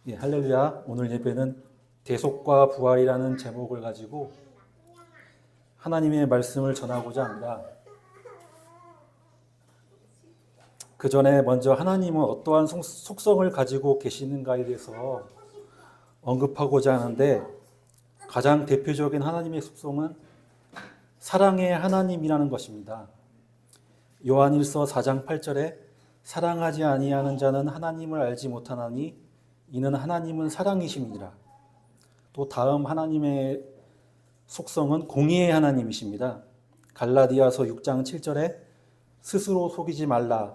예, 할렐루야. 오늘 예배는 대속과 부활이라는 제목을 가지고 하나님의 말씀을 전하고자 합니다. 그 전에 먼저 하나님은 어떠한 속성을 가지고 계시는가에 대해서 언급하고자 하는데, 가장 대표적인 하나님의 속성은 사랑의 하나님이라는 것입니다. 요한일서 4장 8절에 사랑하지 아니하는 자는 하나님을 알지 못하나니 이는 하나님은 사랑이심이니라. 또 다음 하나님의 속성은 공의의 하나님이십니다. 갈라디아서 6장 7절에 스스로 속이지 말라.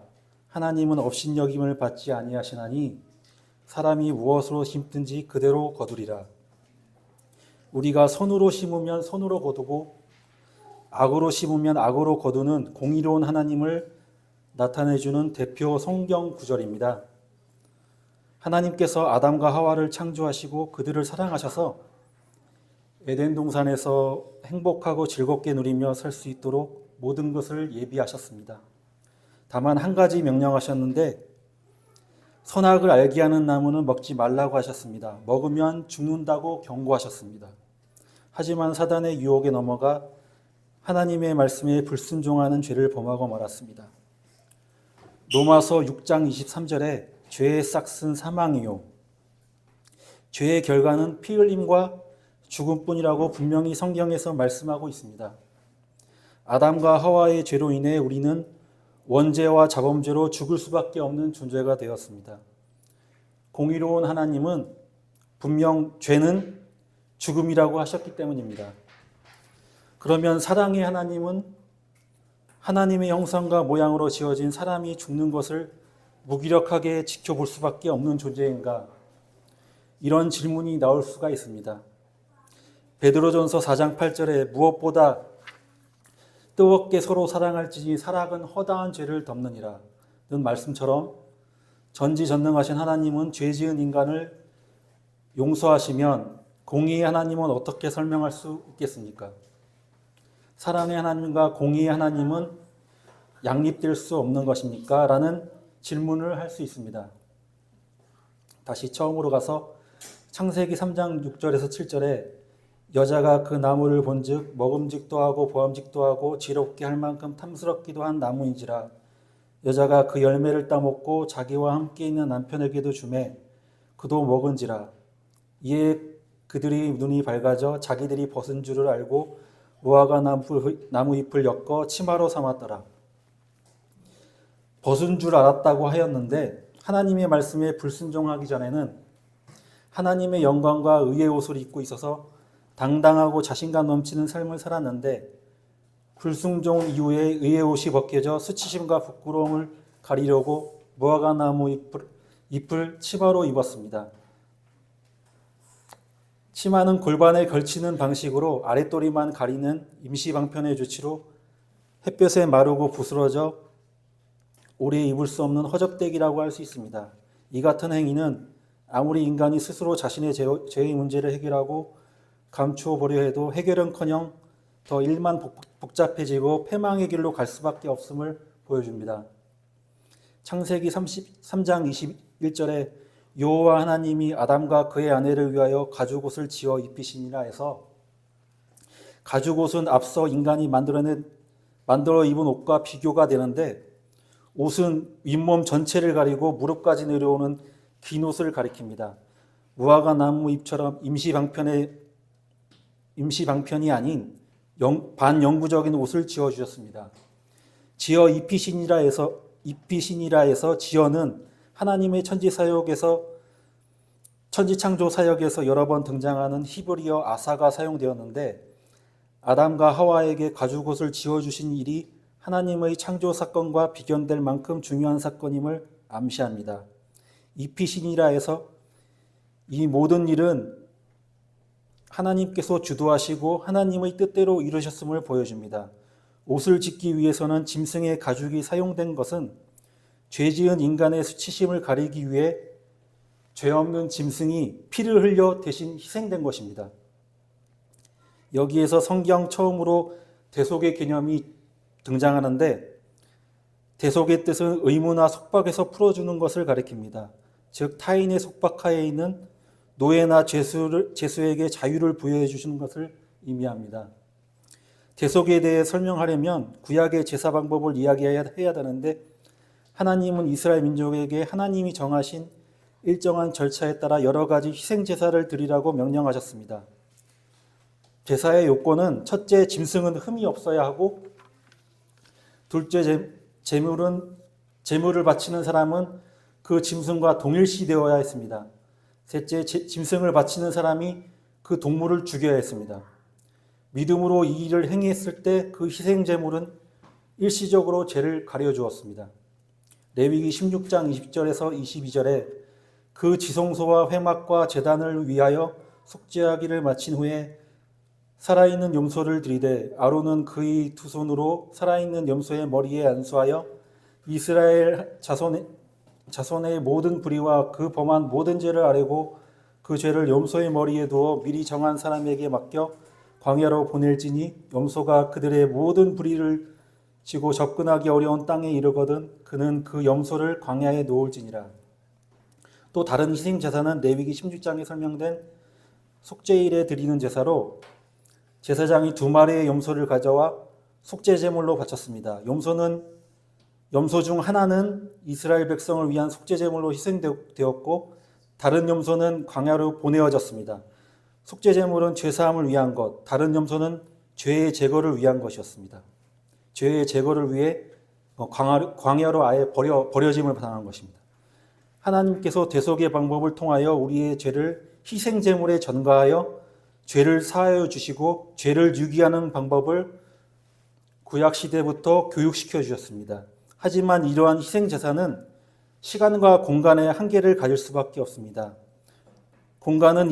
하나님은 업신여김을 받지 아니하시나니 사람이 무엇으로 심든지 그대로 거두리라. 우리가 선으로 심으면 선으로 거두고 악으로 심으면 악으로 거두는 공의로운 하나님을 나타내주는 대표 성경 구절입니다. 하나님께서 아담과 하와를 창조하시고 그들을 사랑하셔서 에덴 동산에서 행복하고 즐겁게 누리며 살 수 있도록 모든 것을 예비하셨습니다. 다만 한 가지 명령하셨는데, 선악을 알게 하는 나무는 먹지 말라고 하셨습니다. 먹으면 죽는다고 경고하셨습니다. 하지만 사단의 유혹에 넘어가 하나님의 말씀에 불순종하는 죄를 범하고 말았습니다. 로마서 6장 23절에 죄의 싹은 사망이요 죄의 결과는 피 흘림과 죽음뿐이라고 분명히 성경에서 말씀하고 있습니다. 아담과 하와의 죄로 인해 우리는 원죄와 자범죄로 죽을 수밖에 없는 존재가 되었습니다. 공의로운 하나님은 분명 죄는 죽음이라고 하셨기 때문입니다. 그러면 사랑의 하나님은 하나님의 형상과 모양으로 지어진 사람이 죽는 것을 무기력하게 지켜볼 수밖에 없는 존재인가? 이런 질문이 나올 수가 있습니다. 베드로전서 4장 8절에 무엇보다 뜨겁게 서로 사랑할지니 사랑은 허다한 죄를 덮느니라 는 말씀처럼, 전지전능하신 하나님은 죄지은 인간을 용서하시면 공의의 하나님은 어떻게 설명할 수 있겠습니까? 사랑의 하나님과 공의의 하나님은 양립될 수 없는 것입니까? 라는 질문을 할 수 있습니다. 다시 처음으로 가서 창세기 3장 6절에서 7절에 여자가 그 나무를 본즉 먹음직도 하고 보암직도 하고 지롭게 할 만큼 탐스럽기도 한 나무인지라. 여자가 그 열매를 따먹고 자기와 함께 있는 남편에게도 주매 그도 먹은지라. 이에 그들이 눈이 밝아져 자기들이 벗은 줄을 알고 무화과 나무 잎을 엮어 치마로 삼았더라. 벗은 줄 알았다고 하였는데, 하나님의 말씀에 불순종하기 전에는 하나님의 영광과 의의 옷을 입고 있어서 당당하고 자신감 넘치는 삶을 살았는데, 불순종 이후에 의의 옷이 벗겨져 수치심과 부끄러움을 가리려고 무화과 나무 잎을 치마로 입었습니다. 치마는 골반에 걸치는 방식으로 아랫도리만 가리는 임시방편의 조치로 햇볕에 마르고 부스러져 오래 입을 수 없는 허접대기라고 할 수 있습니다. 이 같은 행위는 아무리 인간이 스스로 자신의 죄의 문제를 해결하고 감추어 보려 해도 해결은커녕 더 일만 복잡해지고 패망의 길로 갈 수밖에 없음을 보여줍니다. 창세기 33장 21절에 여호와 하나님이 아담과 그의 아내를 위하여 가죽옷을 지어 입히시니라 해서, 가죽옷은 앞서 인간이 만들어 입은 옷과 비교가 되는데, 옷은 윗몸 전체를 가리고 무릎까지 내려오는 긴 옷을 가리킵니다. 무화과 나무 잎처럼 임시방편이 아닌 반영구적인 옷을 지어주셨습니다. 지어 입히시니라 해서 지어는 하나님의 천지창조 사역에서 여러 번 등장하는 히브리어 아사가 사용되었는데, 아담과 하와에게 가죽옷을 지어주신 일이 하나님의 창조 사건과 비견될 만큼 중요한 사건임을 암시합니다. 입히시니라 해서 이 모든 일은 하나님께서 주도하시고 하나님의 뜻대로 이루셨음을 보여줍니다. 옷을 짓기 위해서는 짐승의 가죽이 사용된 것은 죄지은 인간의 수치심을 가리기 위해 죄 없는 짐승이 피를 흘려 대신 희생된 것입니다. 여기에서 성경 처음으로 대속의 개념이 등장하는데, 대속의 뜻은 의무나 속박에서 풀어주는 것을 가리킵니다. 즉 타인의 속박하에 있는 노예나 죄수에게 자유를 부여해 주시는 것을 의미합니다. 대속에 대해 설명하려면 구약의 제사 방법을 이야기해야 되는데 하나님은 이스라엘 민족에게 하나님이 정하신 일정한 절차에 따라 여러 가지 희생 제사를 드리라고 명령하셨습니다. 제사의 요건은 첫째, 짐승은 흠이 없어야 하고, 둘째, 제물을 바치는 사람은 그 짐승과 동일시 되어야 했습니다. 셋째, 짐승을 바치는 사람이 그 동물을 죽여야 했습니다. 믿음으로 이 일을 행했을 때 그 희생 제물은 일시적으로 죄를 가려 주었습니다. 레위기 16장 20절에서 22절에 그 지성소와 회막과 제단을 위하여 속죄하기를 마친 후에 살아있는 염소를 들이되 아론은 그의 두 손으로 살아있는 염소의 머리에 안수하여 이스라엘 자손의 모든 불의와 그 범한 모든 죄를 아뢰고 그 죄를 염소의 머리에 두어 미리 정한 사람에게 맡겨 광야로 보낼지니 염소가 그들의 모든 불의를 지고 접근하기 어려운 땅에 이르거든 그는 그 염소를 광야에 놓을지니라. 또 다른 희생 제사는 레위기 16장에 설명된 속죄일에 드리는 제사로 제사장이 2마리의 염소를 가져와 속죄 제물로 바쳤습니다. 염소 중 하나는 이스라엘 백성을 위한 속죄 제물로 희생되었고 다른 염소는 광야로 보내어졌습니다. 속죄 제물은 죄 사함을 위한 것, 다른 염소는 죄의 제거를 위한 것이었습니다. 죄의 제거를 위해 광야로 아예 버려짐을 당한 것입니다. 하나님께서 대속의 방법을 통하여 우리의 죄를 희생 제물에 전가하여 죄를 사하여 주시고 죄를 유기하는 방법을 구약 시대부터 교육시켜 주셨습니다. 하지만 이러한 희생 제사는 시간과 공간의 한계를 가질 수밖에 없습니다. 공간은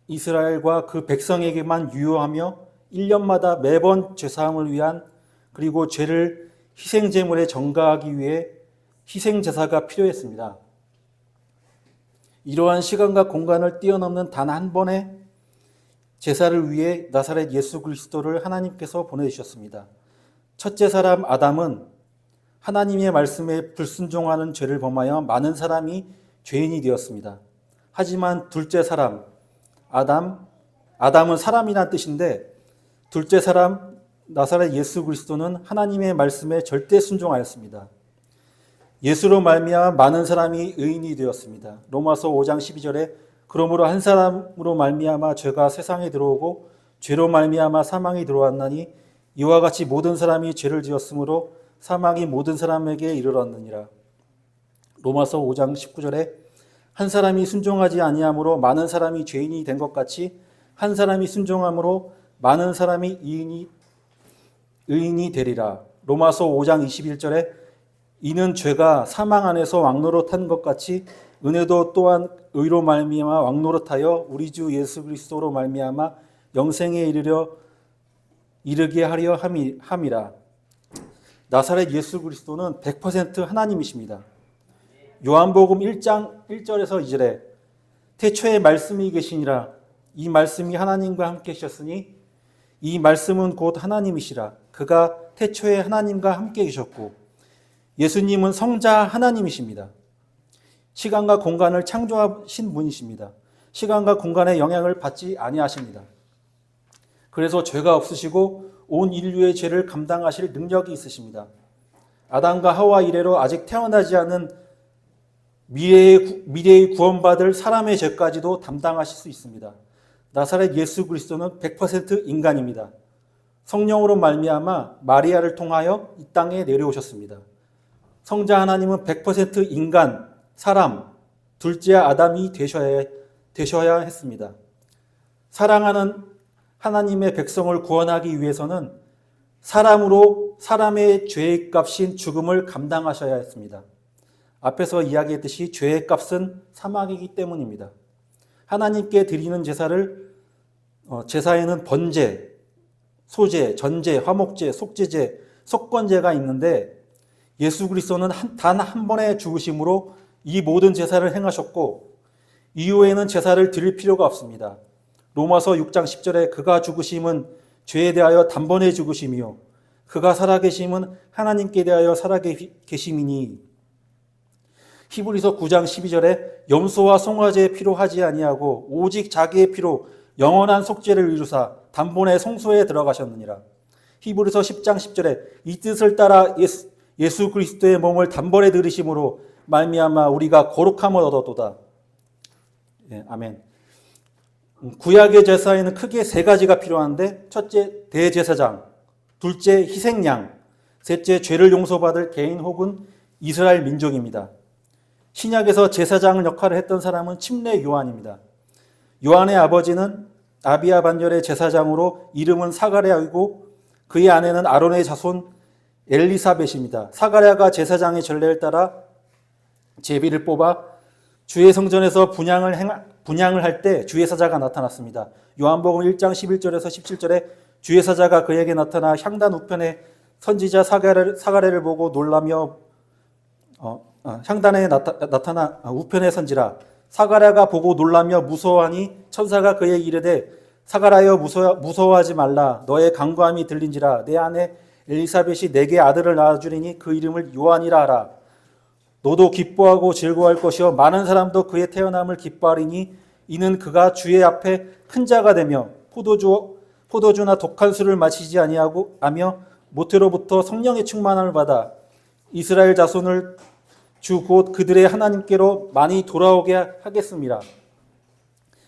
이스라엘과 그 백성에게만 유효하며 1년마다 매번 죄사함을 위한 그리고 죄를 희생 제물에 전가하기 위해 희생 제사가 필요했습니다. 이러한 시간과 공간을 뛰어넘는 단 한 번의 제사를 위해 나사렛 예수 그리스도를 하나님께서 보내주셨습니다. 첫째 사람 아담은 하나님의 말씀에 불순종하는 죄를 범하여 많은 사람이 죄인이 되었습니다. 하지만 둘째 사람 아담은 사람이란 뜻인데 둘째 사람 나사렛 예수 그리스도는 하나님의 말씀에 절대 순종하였습니다. 예수로 말미암아 많은 사람이 의인이 되었습니다. 로마서 5장 12절에 그러므로 한 사람으로 말미암아 죄가 세상에 들어오고 죄로 말미암아 사망이 들어왔나니 이와 같이 모든 사람이 죄를 지었으므로 사망이 모든 사람에게 이르렀느니라. 로마서 5장 19절에 한 사람이 순종하지 아니함으로 많은 사람이 죄인이 된 것 같이 한 사람이 순종함으로 많은 사람이 의인이 되리라. 로마서 5장 21절에 이는 죄가 사망 안에서 왕노릇한 것 같이 은혜도 또한 의로 말미암아 왕노릇하여 우리 주 예수 그리스도로 말미암아 영생에 이르게 하려 함이라. 나사렛 예수 그리스도는 100% 하나님이십니다. 요한복음 1장 1절에서 2절에 태초에 말씀이 계시니라. 이 말씀이 하나님과 함께 계셨으니 이 말씀은 곧 하나님이시라. 그가 태초에 하나님과 함께 계셨고 예수님은 성자 하나님이십니다. 시간과 공간을 창조하신 분이십니다. 시간과 공간의 영향을 받지 아니하십니다. 그래서 죄가 없으시고 온 인류의 죄를 감당하실 능력이 있으십니다. 아담과 하와 이래로 아직 태어나지 않은 미래의 구원받을 사람의 죄까지도 담당하실 수 있습니다. 나사렛 예수 그리스도는 100% 인간입니다. 성령으로 말미암아 마리아를 통하여 이 땅에 내려오셨습니다. 성자 하나님은 100% 인간, 사람, 둘째 아담이 되셔야 했습니다. 사랑하는 하나님의 백성을 구원하기 위해서는 사람으로 사람의 죄의 값인 죽음을 감당하셔야 했습니다. 앞에서 이야기했듯이 죄의 값은 사망이기 때문입니다. 하나님께 드리는 제사에는 번제, 소제, 전제, 화목제, 속죄제, 속건제가 있는데 예수 그리스도는 단 한 번의 죽으심으로 이 모든 제사를 행하셨고 이후에는 제사를 드릴 필요가 없습니다. 로마서 6장 10절에 그가 죽으심은 죄에 대하여 단번에 죽으심이요 그가 살아계심은 하나님께 대하여 살아계심이니 히브리서 9장 12절에 염소와 송아지의 피로 하지 아니하고 오직 자기의 피로 영원한 속죄를 이루사 단번에 성소에 들어가셨느니라. 히브리서 10장 10절에 이 뜻을 따라 예수 그리스도의 몸을 단번에 들이심으로 말미암아 우리가 거룩함을 얻었도다. 예, 아멘. 구약의 제사에는 크게 세 가지가 필요한데, 첫째 대제사장, 둘째 희생양, 셋째 죄를 용서받을 개인 혹은 이스라엘 민족입니다. 신약에서 제사장 역할을 했던 사람은 침례 요한입니다. 요한의 아버지는 아비야 반열의 제사장으로 이름은 사가랴이고 그의 아내는 아론의 자손 엘리사벳입니다. 사가랴가 제사장의 전례를 따라 제비를 뽑아 주의 성전에서 분향을 할 때 주의 사자가 나타났습니다. 요한복음 1장 11절에서 17절에 주의 사자가 그에게 나타나 향단 우편에 선지자 사가랴를 보고 놀라며 향단에 나타나 우편에 선지라. 사가랴가 보고 놀라며 무서워하니 천사가 그에게 이르되 사가랴여 무서워하지 말라. 너의 간구함이 들린지라. 내 아내 엘리사벳이 내게 아들을 낳아주리니 그 이름을 요한이라 하라. 너도 기뻐하고 즐거워할 것이요 많은 사람도 그의 태어남을 기뻐하리니 이는 그가 주의 앞에 큰 자가 되며 포도주나 독한 술을 마시지 아니하며 모태로부터 성령의 충만함을 받아 이스라엘 자손을 주 곧 그들의 하나님께로 많이 돌아오게 하겠습니다.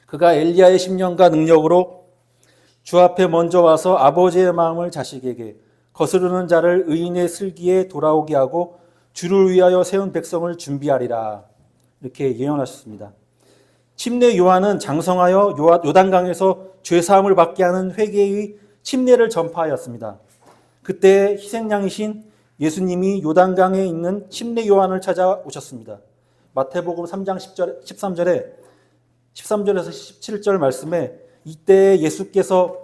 그가 엘리야의 심령과 능력으로 주 앞에 먼저 와서 아버지의 마음을 자식에게 거스르는 자를 의인의 슬기에 돌아오게 하고 주를 위하여 세운 백성을 준비하리라. 이렇게 예언하셨습니다. 침례 요한은 장성하여 요단강에서 죄사함을 받게 하는 회개의 침례를 전파하였습니다. 그때 희생양이신 예수님이 요단강에 있는 침례 요한을 찾아오셨습니다. 마태복음 3장 13절에서 17절 말씀에 이때 예수께서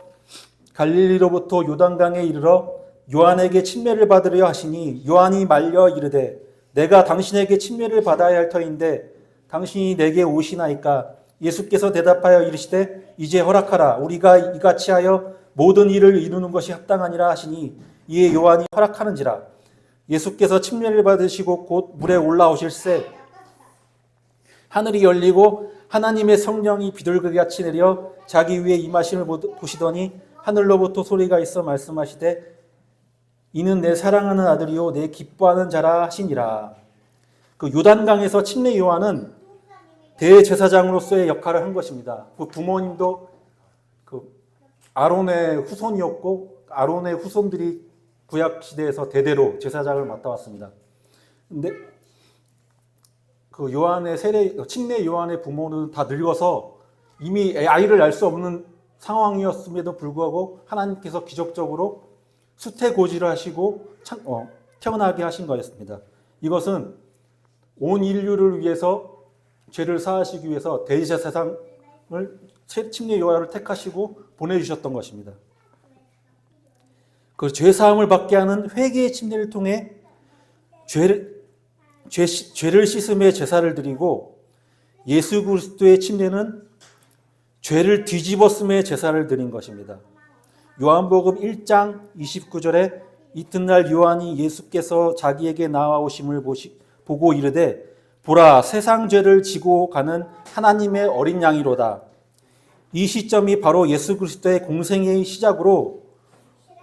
갈릴리로부터 요단강에 이르러 요한에게 침례를 받으려 하시니 요한이 말려 이르되 내가 당신에게 침례를 받아야 할 터인데 당신이 내게 오시나이까. 예수께서 대답하여 이르시되 이제 허락하라. 우리가 이같이 하여 모든 일을 이루는 것이 합당하니라 하시니 이에 요한이 허락하는지라. 예수께서 침례를 받으시고 곧 물에 올라오실새 하늘이 열리고 하나님의 성령이 비둘기같이 내려 자기 위에 임하심을 보시더니 하늘로부터 소리가 있어 말씀하시되 이는 내 사랑하는 아들이요 내 기뻐하는 자라 하시니라. 그 요단강에서 침례 요한은 대제사장으로서의 역할을 한 것입니다. 그 부모님도 그 아론의 후손이었고 아론의 후손들이 구약 시대에서 대대로 제사장을 맡아왔습니다. 근데 그 침례 요한의 부모는 다 늙어서 이미 아이를 낳을 수 없는 상황이었음에도 불구하고 하나님께서 기적적으로 수태고지를 하시고 태어나게 하신 거였습니다. 이것은 온 인류를 위해서 죄를 사하시기 위해서 대제사장을 침례 요한을 택하시고 보내주셨던 것입니다. 그 죄사함을 받게 하는 회개의 침례를 통해 죄를 씻음의 제사를 드리고 예수 그리스도의 침례는 죄를 뒤집었음의 제사를 드린 것입니다. 요한복음 1장 29절에 이튿날 요한이 예수께서 자기에게 나아오심을 보고 이르되 보라 세상 죄를 지고 가는 하나님의 어린 양이로다. 이 시점이 바로 예수 그리스도의 공생애의 시작으로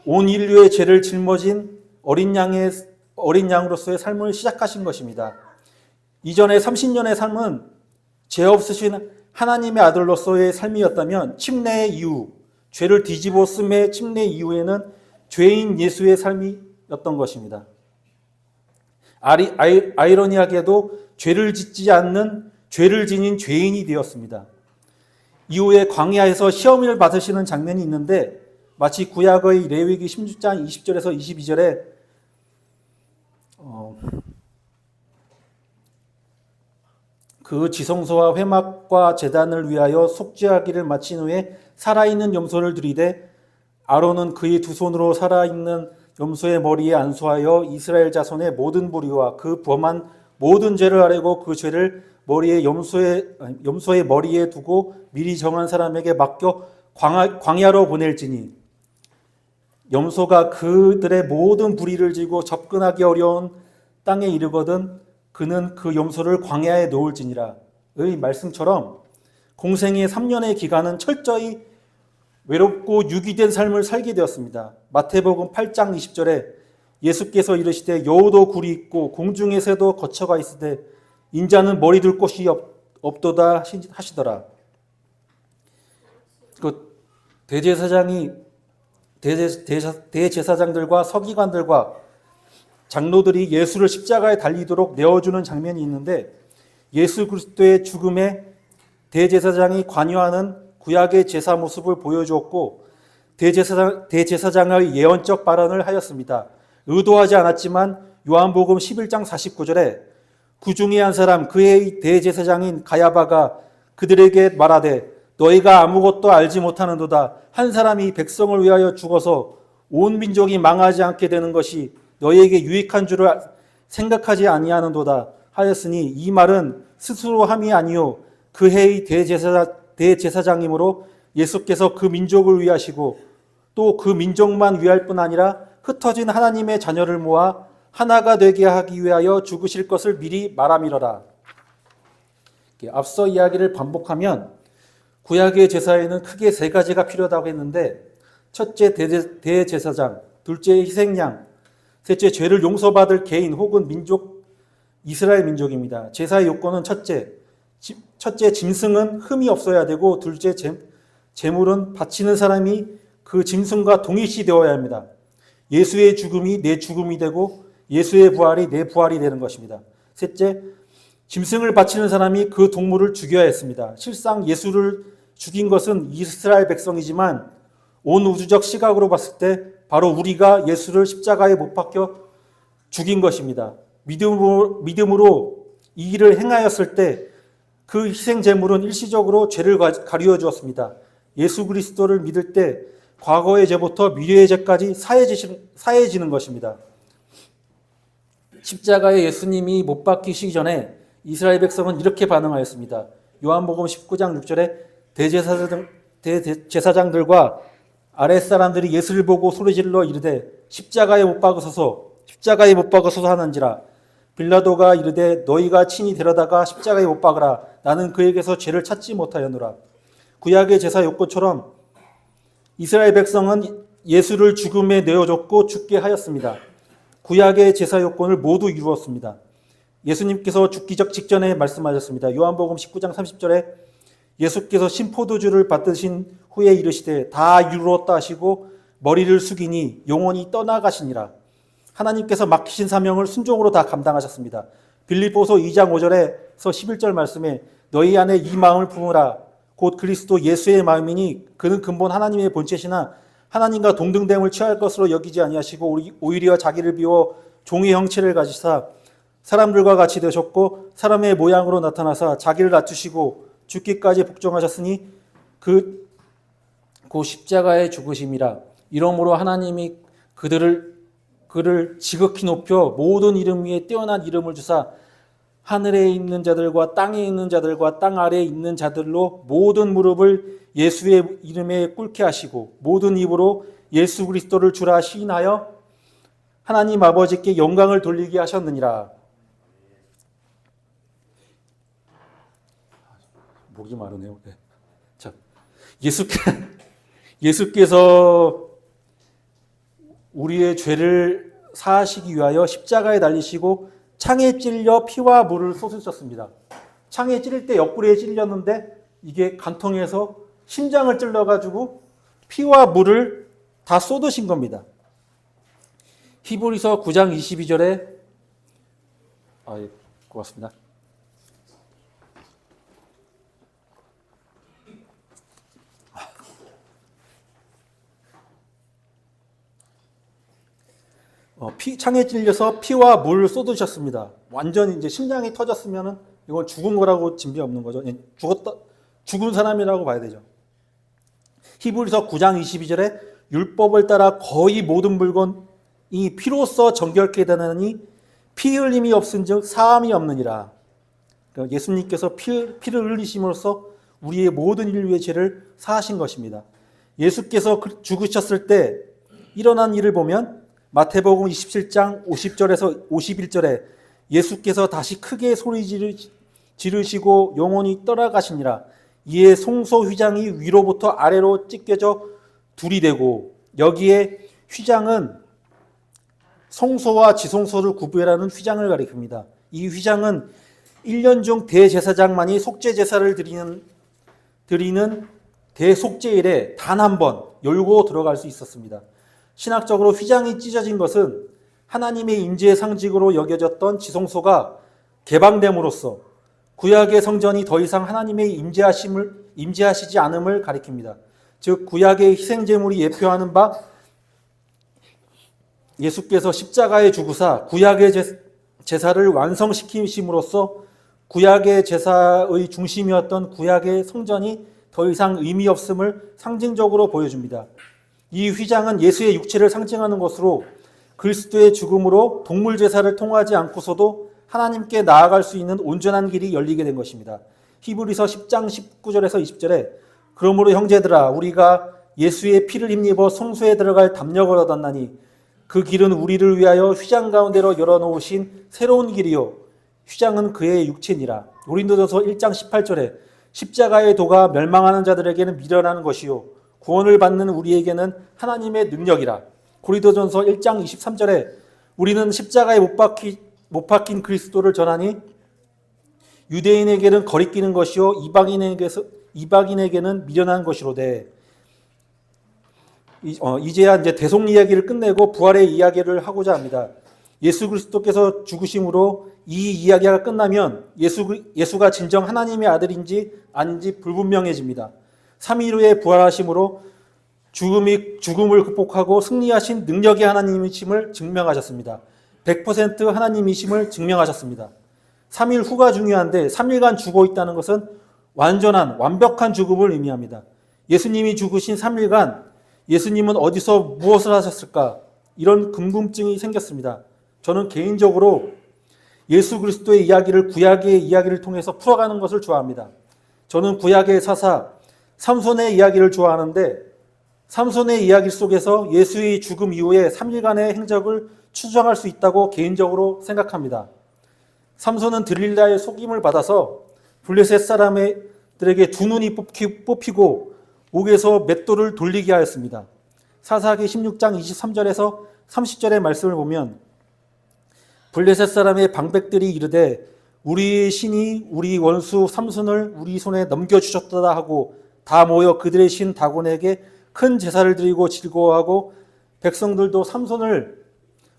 온 인류의 죄를 짊어진 어린 양으로서의 삶을 시작하신 것입니다. 이전의 30년의 삶은 죄 없으신 하나님의 아들로서의 삶이었다면 침례의 이후 죄를 뒤집었음의 침례 이후에는 죄인 예수의 삶이었던 것입니다. 아이러니하게도 죄를 짓지 않는 죄를 지닌 죄인이 되었습니다. 이후에 광야에서 시험을 받으시는 장면이 있는데 마치 구약의 레위기 16장 20절에서 22절에 그 지성소와 회막과 제단을 위하여 속죄하기를 마친 후에 살아있는 염소를 들이되 아론은 그의 두 손으로 살아있는 염소의 머리에 안수하여 이스라엘 자손의 모든 무리와 그 범한 모든 죄를 아뢰고 그 죄를 염소의 머리에 두고 미리 정한 사람에게 맡겨 광야로 보낼지니 염소가 그들의 모든 불의를 지고 접근하기 어려운 땅에 이르거든 그는 그 염소를 광야에 놓을지니라 의 말씀처럼 공생의 3년의 기간은 철저히 외롭고 유기된 삶을 살게 되었습니다. 마태복음 8장 20절에 예수께서 이르시되 여우도 굴이 있고 공중의 새도 거처가 있으되 인자는 머리 둘 곳이 없도다 하시더라. 그 대제사장들과 서기관들과 장로들이 예수를 십자가에 달리도록 내어주는 장면이 있는데 예수 그리스도의 죽음에 대제사장이 관여하는 구약의 제사 모습을 보여주었고 대제사장의 예언적 발언을 하였습니다. 의도하지 않았지만 요한복음 11장 49절에 그 중에 한 사람 그의 대제사장인 가야바가 그들에게 말하되 너희가 아무것도 알지 못하는도다. 한 사람이 백성을 위하여 죽어서 온 민족이 망하지 않게 되는 것이 너희에게 유익한 줄을 생각하지 아니하는도다 하였으니 이 말은 스스로 함이 아니요 그 해의 대제사장이므로 예수께서 그 민족을 위하시고 또 그 민족만 위할 뿐 아니라 흩어진 하나님의 자녀를 모아 하나가 되게 하기 위하여 죽으실 것을 미리 말함이러라. 앞서 이야기를 반복하면 구약의 제사에는 크게 세 가지가 필요하다고 했는데 첫째 대제사장, 둘째 희생양, 셋째 죄를 용서받을 개인 혹은 민족, 이스라엘 민족입니다. 제사의 요건은 첫째 짐승은 흠이 없어야 되고 둘째 제물은 바치는 사람이 그 짐승과 동일시 되어야 합니다. 예수의 죽음이 내 죽음이 되고 예수의 부활이 내 부활이 되는 것입니다. 셋째, 짐승을 바치는 사람이 그 동물을 죽여야 했습니다. 실상 예수를 죽인 것은 이스라엘 백성이지만 온 우주적 시각으로 봤을 때 바로 우리가 예수를 십자가에 못 박혀 죽인 것입니다. 믿음으로 이 일을 행하였을 때 그 희생 제물은 일시적으로 죄를 가리워 주었습니다. 예수 그리스도를 믿을 때 과거의 죄부터 미래의 죄까지 사해지는 것입니다. 십자가에 예수님이 못 박히시기 전에 이스라엘 백성은 이렇게 반응하였습니다. 요한복음 19장 6절에 대제사장들과 아랫사람들이 예수를 보고 소리질러 이르되 십자가에 못 박으소서 하는지라. 빌라도가 이르되 너희가 친히 데려다가 십자가에 못 박으라. 나는 그에게서 죄를 찾지 못하였노라. 구약의 제사 요건처럼 이스라엘 백성은 예수를 죽음에 내어줬고 죽게 하였습니다. 구약의 제사 요건을 모두 이루었습니다. 예수님께서 죽기 직전에 말씀하셨습니다. 요한복음 19장 30절에 예수께서 신포도주를 받으신 후에 이르시되 다 이루었다 하시고 머리를 숙이니 영원히 떠나가시니라. 하나님께서 맡기신 사명을 순종으로 다 감당하셨습니다. 빌립보서 2장 5절에서 11절 말씀에 너희 안에 이 마음을 품으라. 곧 그리스도 예수의 마음이니 그는 근본 하나님의 본체시나 하나님과 동등됨을 취할 것으로 여기지 아니하시고 오히려 자기를 비워 종의 형체를 가지사 사람들과 같이 되셨고 사람의 모양으로 나타나사 자기를 낮추시고 죽기까지 복종하셨으니 그 십자가의 죽으심이라. 이러므로 하나님이 그를 지극히 높여 모든 이름 위에 뛰어난 이름을 주사 하늘에 있는 자들과 땅에 있는 자들과 땅 아래에 있는 자들로 모든 무릎을 예수의 이름에 꿇게 하시고 모든 입으로 예수 그리스도를 주라 시인하여 하나님 아버지께 영광을 돌리게 하셨느니라. 목이 마르네요. 네. 자, 예수께서 우리의 죄를 사하시기 위하여 십자가에 달리시고 창에 찔려 피와 물을 쏟으셨습니다. 창에 찔릴 때 옆구리에 찔렸는데 이게 간통해서 심장을 찔러가지고 피와 물을 다 쏟으신 겁니다. 히브리서 9장 22절에 고맙습니다. 창에 찔려서 피와 물을 쏟으셨습니다. 완전히 이제 심장이 터졌으면은 이건 죽은 거라고 진비 없는 거죠. 죽은 사람이라고 봐야 되죠. 히브리서 9장 22절에 율법을 따라 거의 모든 물건이 피로써 정결케 되느니 피 흘림이 없은즉 사함이 없느니라. 그러니까 예수님께서 피를 흘리심으로써 우리의 모든 인류의 죄를 사하신 것입니다. 예수께서 죽으셨을 때 일어난 일을 보면 마태복음 27장 50절에서 51절에 예수께서 다시 크게 소리 지르시고 영원히 떠나가시니라. 이에 송소 휘장이 위로부터 아래로 찢겨져 둘이 되고, 여기에 휘장은 송소와 지송소를 구별하는 휘장을 가리킵니다. 이 휘장은 1년 중 대제사장만이 속죄제사를 드리는 대속죄일에 단 한 번 열고 들어갈 수 있었습니다. 신학적으로 휘장이 찢어진 것은 하나님의 임재의 상징으로 여겨졌던 지성소가 개방됨으로써 구약의 성전이 더 이상 하나님의 임재하시지 않음을 가리킵니다. 즉 구약의 희생제물이 예표하는 바 예수께서 십자가에 죽으사 구약의 제사를 완성시키심으로써 구약의 제사의 중심이었던 구약의 성전이 더 이상 의미 없음을 상징적으로 보여줍니다. 이 휘장은 예수의 육체를 상징하는 것으로 그리스도의 죽음으로 동물 제사를 통하지 않고서도 하나님께 나아갈 수 있는 온전한 길이 열리게 된 것입니다. 히브리서 10장 19절에서 20절에 그러므로 형제들아 우리가 예수의 피를 힘입어 성소에 들어갈 담력을 얻었나니 그 길은 우리를 위하여 휘장 가운데로 열어놓으신 새로운 길이요 휘장은 그의 육체니라. 고린도전서 1장 18절에 십자가의 도가 멸망하는 자들에게는 미련한 것이요 구원을 받는 우리에게는 하나님의 능력이라. 고린도전서 1장 23절에 우리는 십자가에 못 박힌 그리스도를 전하니 유대인에게는 거리끼는 것이요 이방인에게는 미련한 것이로되. 이제야 이제 대속 이야기를 끝내고 부활의 이야기를 하고자 합니다. 예수 그리스도께서 죽으심으로 이 이야기가 끝나면 예수가 진정 하나님의 아들인지 아닌지 불분명해집니다. 3일 후에 부활하심으로 죽음을 극복하고 승리하신 능력의 하나님이심을 증명하셨습니다. 100% 하나님이심을 증명하셨습니다. 3일 후가 중요한데 3일간 죽어 있다는 것은 완벽한 죽음을 의미합니다. 예수님이 죽으신 3일간 예수님은 어디서 무엇을 하셨을까? 이런 궁금증이 생겼습니다. 저는 개인적으로 예수 그리스도의 이야기를 구약의 이야기를 통해서 풀어가는 것을 좋아합니다. 저는 구약의 사사 삼손의 이야기를 좋아하는데 삼손의 이야기 속에서 예수의 죽음 이후에 3일간의 행적을 추정할 수 있다고 개인적으로 생각합니다. 삼손은 들릴라의 속임을 받아서 블레셋 사람들에게 두 눈이 뽑히고 옥에서 맷돌을 돌리게 하였습니다. 사사기 16장 23절에서 30절의 말씀을 보면 블레셋 사람의 방백들이 이르되 우리의 신이 우리 원수 삼손을 우리 손에 넘겨주셨다 하고 다 모여 그들의 신 다곤에게 큰 제사를 드리고 즐거워하고 백성들도 삼손을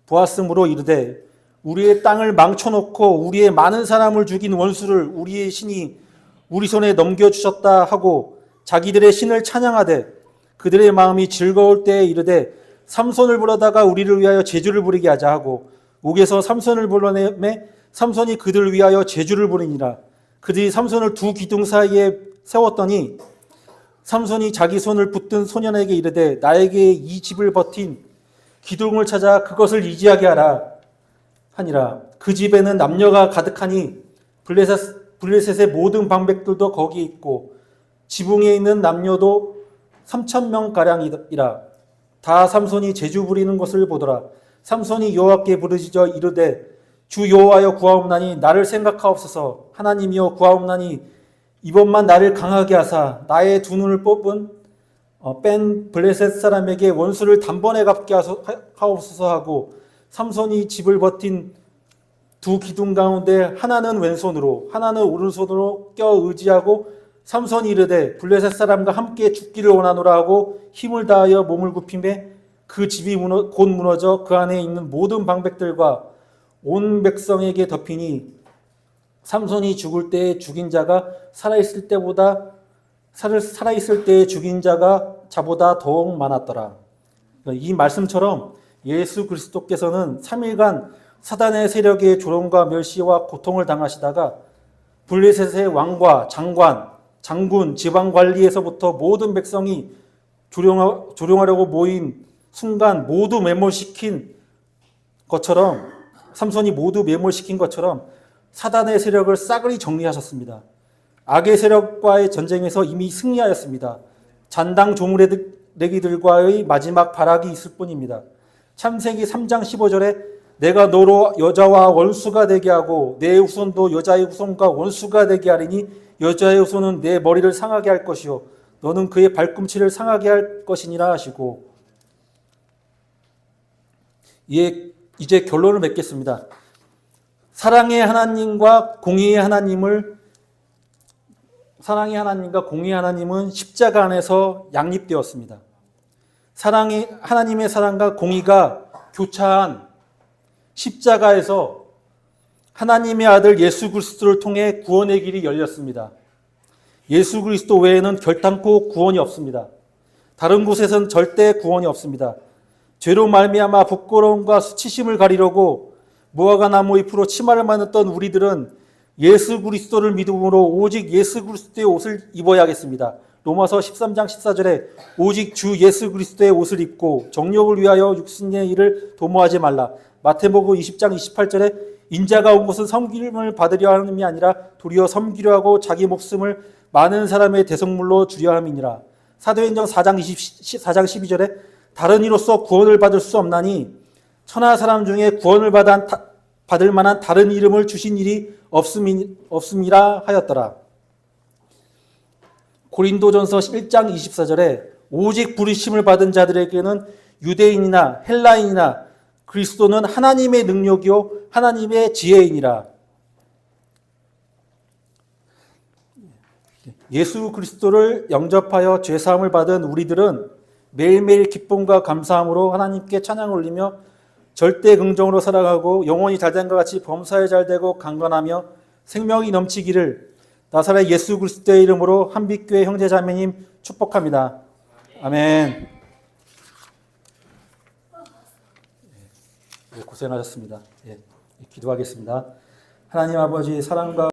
보았으므로 이르되 우리의 땅을 망쳐놓고 우리의 많은 사람을 죽인 원수를 우리의 신이 우리 손에 넘겨주셨다 하고 자기들의 신을 찬양하되 그들의 마음이 즐거울 때에 이르되 삼손을 불러다가 우리를 위하여 제주를 부리게 하자 하고 옥에서 삼손을 불러내매 삼손이 그들을 위하여 제주를 부리니라. 그들이 삼손을 두 기둥 사이에 세웠더니 삼손이 자기 손을 붙든 소년에게 이르되 나에게 이 집을 버틴 기둥을 찾아 그것을 이지하게 하라 하니라. 그 집에는 남녀가 가득하니 블레셋의 모든 방백들도 거기에 있고 지붕에 있는 남녀도 3,000명가량이라. 다 삼손이 제주 부리는 것을 보더라. 삼손이 여호와께 부르짖어 이르되 주 여호와여 구하옵나니 나를 생각하옵소서. 하나님이여 구하옵나니 이번만 나를 강하게 하사 나의 두 눈을 뺀 블레셋 사람에게 원수를 단번에 갚게 하옵소서 하고 삼손이 집을 버틴 두 기둥 가운데 하나는 왼손으로 하나는 오른손으로 껴 의지하고 삼손이 이르되 블레셋 사람과 함께 죽기를 원하노라 하고 힘을 다하여 몸을 굽히매 그 집이 곧 무너져 그 안에 있는 모든 방백들과 온 백성에게 덮이니 삼손이 죽을 때에 죽인 자가 살아있을 때에 죽인 자보다 더욱 많았더라. 이 말씀처럼 예수 그리스도께서는 3일간 사단의 세력의 조롱과 멸시와 고통을 당하시다가 블레셋의 왕과 장군, 지방관리에서부터 모든 백성이 조롱하려고 모인 순간 모두 매몰시킨 것처럼 삼손이 모두 매몰시킨 것처럼 사단의 세력을 싸그리 정리하셨습니다. 악의 세력과의 전쟁에서 이미 승리하였습니다. 잔당 조물내기들과의 마지막 발악이 있을 뿐입니다. 창세기 3장 15절에 내가 너로 여자와 원수가 되게 하고 내 후손도 여자의 후손과 원수가 되게 하리니 여자의 후손은 내 머리를 상하게 할 것이요 너는 그의 발꿈치를 상하게 할 것이니라 하시고, 이제 결론을 맺겠습니다. 사랑의 하나님과 공의의 하나님은 십자가 안에서 양립되었습니다. 하나님의 사랑과 공의가 교차한 십자가에서 하나님의 아들 예수 그리스도를 통해 구원의 길이 열렸습니다. 예수 그리스도 외에는 결단코 구원이 없습니다. 다른 곳에선 절대 구원이 없습니다. 죄로 말미암아 부끄러움과 수치심을 가리려고 무화과 나무 잎으로 치마를 만들었던 우리들은 예수 그리스도를 믿음으로 오직 예수 그리스도의 옷을 입어야겠습니다. 로마서 13장 14절에 오직 주 예수 그리스도의 옷을 입고 정욕을 위하여 육신의 일을 도모하지 말라. 마태복음 20장 28절에 인자가 온 것은 섬김을 받으려 함이 아니라 도리어 섬기려 하고 자기 목숨을 많은 사람의 대성물로 주려 함이니라. 사도행전 4장 12절에 다른 이로서 구원을 받을 수 없나니 천하 사람 중에 구원을 받을 만한 다른 이름을 주신 일이 없음이라 하였더라. 고린도전서 1장 24절에 오직 부르심을 받은 자들에게는 유대인이나 헬라인이나 그리스도는 하나님의 능력이요 하나님의 지혜이니라. 예수 그리스도를 영접하여 죄사함을 받은 우리들은 매일매일 기쁨과 감사함으로 하나님께 찬양을 올리며 절대 긍정으로 살아가고 영혼이 잘된 것 같이 범사에 잘되고 강건하며 생명이 넘치기를 나사렛 예수 그리스도의 이름으로 한빛교회 형제자매님 축복합니다. 아멘. 고생하셨습니다. 기도하겠습니다. 하나님 아버지 사랑과